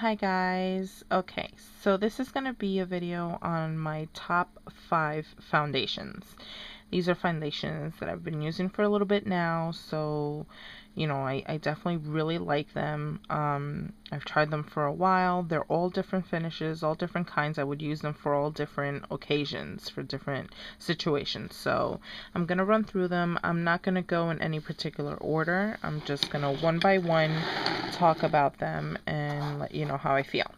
Hi guys. Okay, so this is going to be a video on my top 5 foundations. These are foundations that I've been using for a little bit now, so I definitely really like them. I've tried them for a while. They're all different finishes, all different kinds. I would use them for all different occasions, for different situations. So I'm going to run through them. I'm not going to go in any particular order. I'm just going to one by one talk about them and let you know how I feel.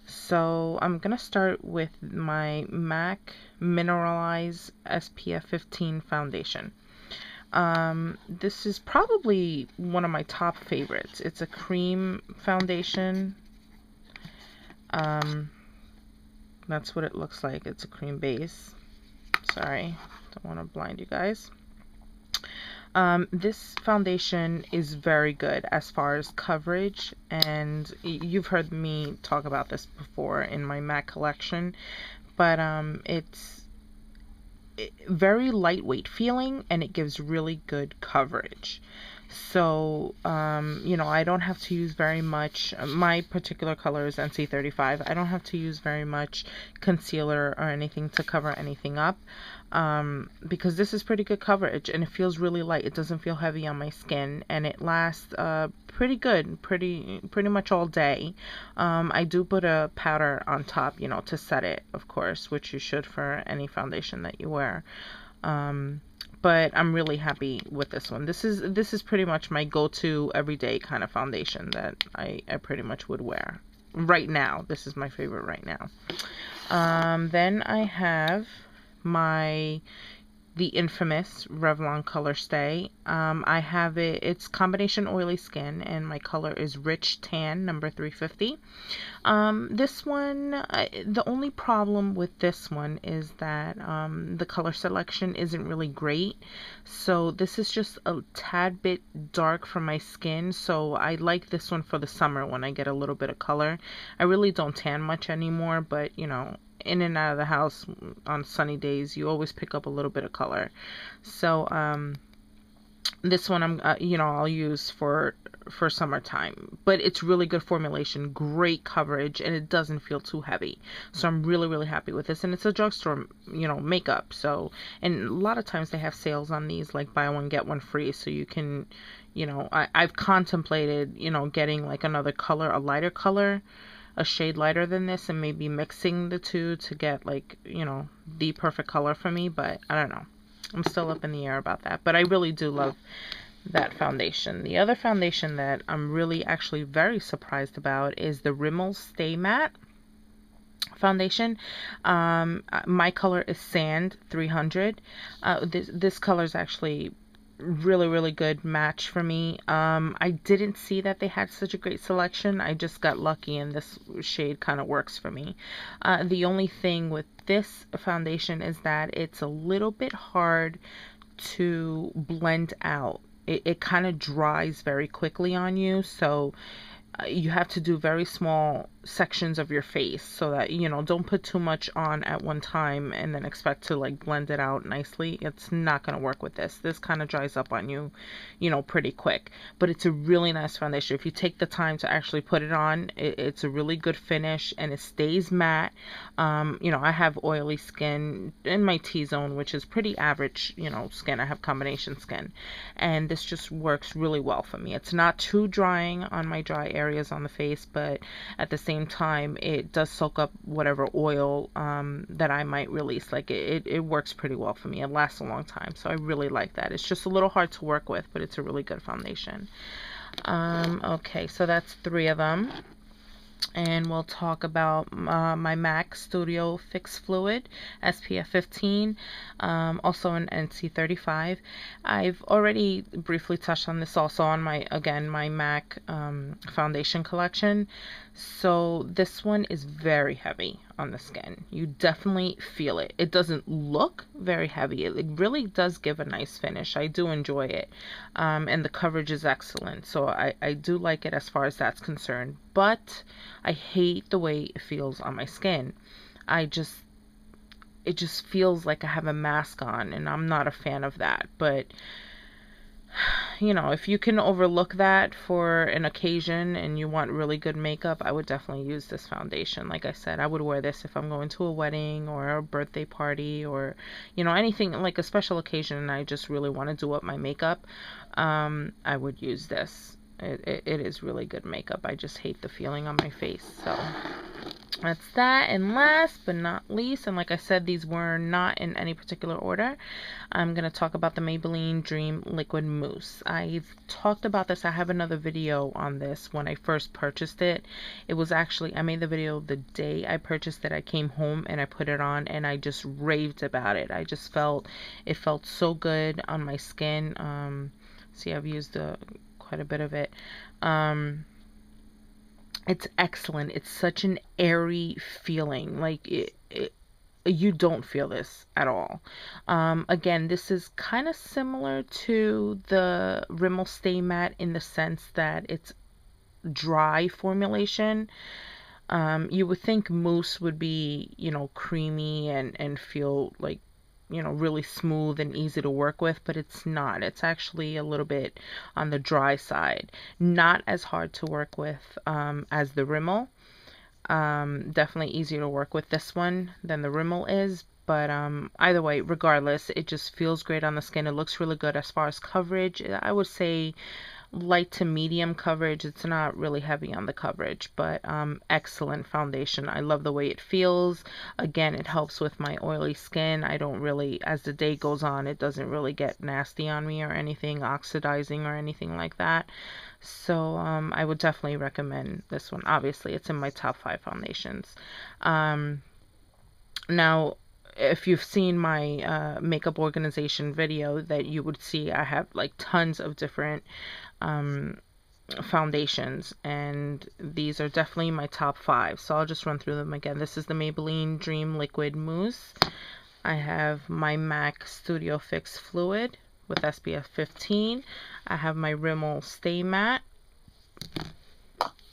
So I'm going to start with my MAC Mineralize SPF 15 foundation. This is probably one of my top favorites. It's a cream foundation. That's what it looks like. It's a cream base. Sorry, don't want to blind you guys. This foundation is very good as far as coverage, and you've heard me talk about this before in my MAC collection, but it's very lightweight feeling and it gives really good coverage. So I don't have to use very much. My particular color is NC35. I don't have to use very much concealer or anything to cover anything up, because this is pretty good coverage and it feels really light. It doesn't feel heavy on my skin, and it lasts pretty good, pretty much all day. I do put a powder on top, to set it, of course, which you should for any foundation that you wear. But I'm really happy with this one. This is pretty much my go-to everyday kind of foundation that I pretty much would wear right now. This is my favorite right now. Then I have the infamous Revlon Color Stay. I have it, it's combination oily skin, and my color is Rich Tan, number 350. This one, the only problem with this one is that the color selection isn't really great. So this is just a tad bit dark for my skin, so I like this one for the summer when I get a little bit of color. I really don't tan much anymore, but in and out of the house on sunny days, you always pick up a little bit of color. So this one I'll use for summertime, but it's really good formulation, great coverage, and it doesn't feel too heavy. So I'm really happy with this, and it's a drugstore makeup. So, and a lot of times they have sales on these, like buy one get one free, so you can I've contemplated getting like another color, a lighter color, a shade lighter than this, and maybe mixing the two to get like the perfect color for me, but I don't know. I'm still up in the air about that, but I really do love that foundation. The other foundation that I'm really actually very surprised about is the Rimmel Stay Matte foundation. My color is Sand 300. This color is actually really good match for me. I didn't see that they had such a great selection. I just got lucky and this shade kind of works for me. The only thing with this foundation is that it's a little bit hard to blend out. It kind of dries very quickly on you, so you have to do very small sections of your face, so that don't put too much on at one time and then expect to like blend it out nicely. It's not going to work with this kind of dries up on you pretty quick, but it's a really nice foundation. If you take the time to actually put it on, it's a really good finish, and it stays matte. I have oily skin in my T-zone, which is pretty average skin. I have combination skin, and this just works really well for me. It's not too drying on my dry areas on the face, but at the same time it does soak up whatever oil that I might release. Like it works pretty well for me. It lasts a long time, so I really like that. It's just a little hard to work with, but it's a really good foundation. Okay, so that's 3 of them. And we'll talk about my MAC Studio Fix Fluid SPF 15, also an NC35. I've already briefly touched on this also on my MAC foundation collection. So this one is very heavy on the skin. You definitely feel it. It doesn't look very heavy. It really does give a nice finish. I do enjoy it. And the coverage is excellent. So I do like it as far as that's concerned. But I hate the way it feels on my skin. It just feels like I have a mask on, and I'm not a fan of that. But you know, if you can overlook that for an occasion and you want really good makeup, I would definitely use this foundation. Like I said, I would wear this if I'm going to a wedding or a birthday party or, you know, anything like a special occasion and I just really want to do up my makeup. I would use this. It is really good makeup. I just hate the feeling on my face. So that's that. And last but not least, and like I said, these were not in any particular order, I'm going to talk about the Maybelline Dream Liquid Mousse. I've talked about this. I have another video on this when I first purchased it. It was actually, I made the video the day I purchased it. I came home and I put it on and I just raved about it. I just felt, it felt so good on my skin. See, I've used quite a bit of it. It's excellent. It's such an airy feeling. Like you don't feel this at all. Again, this is kind of similar to the Rimmel Stay Matte in the sense that it's dry formulation. You would think mousse would be, you know, creamy and feel like, you know, really smooth and easy to work with, but it's not. It's actually a little bit on the dry side. Not as hard to work with as the Rimmel. Definitely easier to work with this one than the Rimmel is, but either way, regardless, it just feels great on the skin. It looks really good as far as coverage. I would say light to medium coverage. It's not really heavy on the coverage, but excellent foundation. I love the way it feels. Again, it helps with my oily skin. I don't really, as the day goes on, it doesn't really get nasty on me or anything, oxidizing or anything like that. So I would definitely recommend this one. Obviously, it's in my top 5 foundations. Now, if you've seen my makeup organization video, that you would see I have like tons of different foundations, and these are definitely my top 5. So I'll just run through them again. This is the Maybelline Dream Liquid Mousse. I have my MAC Studio Fix Fluid with SPF 15. I have my Rimmel Stay Matte.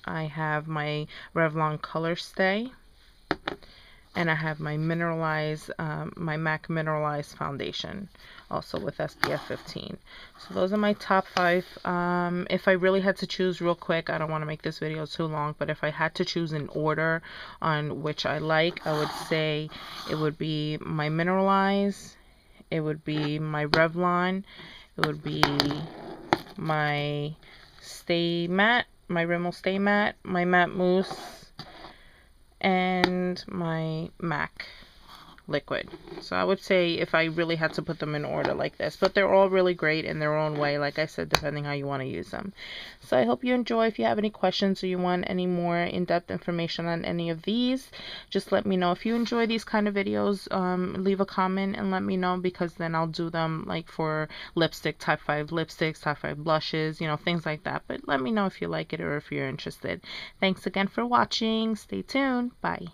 I have my Revlon Color Stay. And I have my my MAC Mineralized Foundation, also with SPF 15. So those are my top 5. If I really had to choose real quick, I don't want to make this video too long, but if I had to choose an order on which I like, I would say it would be my Mineralize, it would be my Revlon, it would be my Stay Matte, my Rimmel Stay Matte, my Matte Mousse, and my MAC liquid. So I would say if I really had to put them in order like this, but they're all really great in their own way, like I said, depending how you want to use them. So I hope you enjoy. If you have any questions or you want any more in-depth information on any of these, just let me know. If you enjoy these kind of videos, leave a comment and let me know, because then I'll do them like for lipstick, type 5 lipsticks, type 5 blushes, you know, things like that. But let me know if you like it or if you're interested. Thanks again for watching. Stay tuned. Bye.